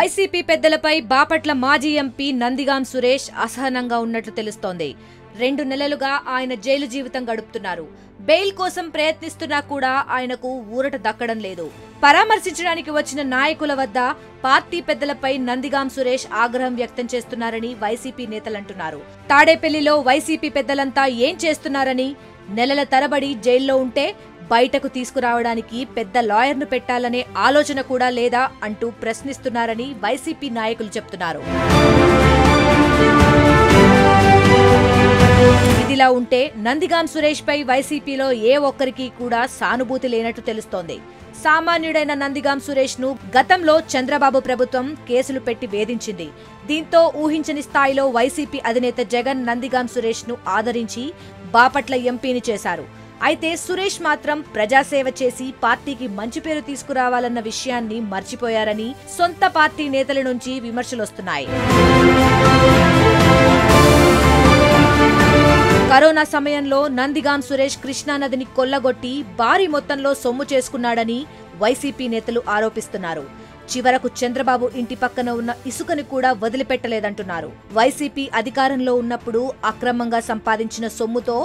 YCP పెద్దలపై Bapatla మాజీ MP Nandigam Suresh అసహనంగా ఉన్నట్లు తెలుస్తోంది. 2 నెలలుగా ఆయన జైలు జీవితం గడుపుతున్నారు. బెయిల్ కోసం ప్రయత్నిస్తున్నా కూడా ఆయనకు ఊరట దక్కడం లేదు. పరామర్శించడానికి వచ్చిన నాయకుల వద్ద పార్టీ పెద్దలపై నందిగాం సురేష్ ఆగ్రహం వ్యక్తం చేస్తున్నారని వైసీపీ నేతలంటున్నారు. తాడేపల్లిలో వైసీపీ పెద్దలంతా ఏం చేస్తున్నారని, నెలల తరబడి జైల్లో ఉంటే బయటకు తీసుకురావడానికి పెద్ద లాయర్ను పెట్టాలనే ఆలోచన కూడా లేదా అంటూ ప్రశ్నిస్తున్నారని వైసీపీ నాయకులు చెప్తున్నారు. ఇదిలా ఉంటే నందిగాం సురేష్ పై వైసీపీలో ఏ ఒక్కరికి కూడా సానుభూతి లేనట్టు తెలుస్తోంది. సామాన్యుడైన నందిగాం సురేష్ ను గతంలో చంద్రబాబు ప్రభుత్వం కేసులు పెట్టి వేధించింది. దీంతో ఊహించని స్థాయిలో వైసీపీ అధినేత జగన్ నందిగాం సురేష్ ను ఆదరించి బాపట్ల ఎంపీని చేశారు. అయితే సురేష్ మాత్రం ప్రజాసేవ చేసి పార్టీకి మంచి పేరు తీసుకురావాలన్న విషయాన్ని మర్చిపోయారని సొంత పార్టీ నేతల నుంచి విమర్శలొస్తున్నాయి. కరోనా సమయంలో నందిగాం సురేష్ కృష్ణానదిని కొల్లగొట్టి భారీ మొత్తంలో సొమ్ము చేసుకున్నాడని వైసీపీ నేతలు ఆరోపిస్తున్నారు. చివరకు చంద్రబాబు ఇంటి పక్కన ఉన్న ఇసుకని కూడా వదిలిపెట్టలేదంటున్నారు. వైసీపీ అధికారంలో ఉన్నప్పుడు అక్రమంగా సంపాదించిన సొమ్ముతో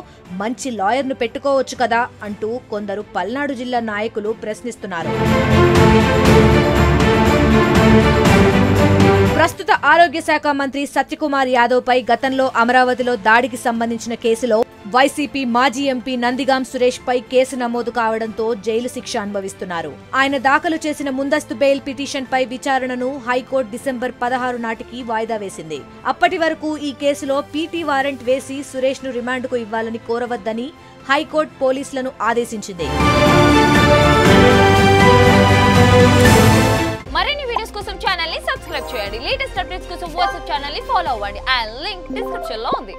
మంచి లాయర్ను పెట్టుకోవచ్చు కదా అంటూ కొందరు పల్నాడు జిల్లా నాయకులు ప్రశ్నిస్తున్నారు. ప్రస్తుత ఆరోగ్య శాఖ మంత్రి సత్యకుమార్ యాదవ్ పై గతంలో అమరావతిలో దాడికి సంబంధించిన కేసులో వైసీపీ మాజీ ఎంపీ నందిగాం సురేష్ పై కేసు నమోదు కావడంతో జైలు శిక్ష అనుభవిస్తున్నారు. ఆయన దాఖలు చేసిన ముందస్తు బెయిల్ పిటిషన్ పై విచారణను హైకోర్టు డిసెంబర్ 16 నాటికి వాయిదా వేసింది. అప్పటి వరకు ఈ కేసులో పీటీ వారెంట్ వేసి సురేష్ ను రిమాండ్కు ఇవ్వాలని కోరవద్దని హైకోర్టు పోలీసులను ఆదేశించింది. మరిన్ని వీడియోస్ కోసం ఛానల్ ని సబ్స్క్రైబ్ చేయండి. లేటెస్ట్ అప్డేట్స్ కోసం వాట్సాప్ ఛానల్ ని ఫాలో అవ్వండి. ఆ లింక్ డిస్క్రిప్షన్ లో ఉంది.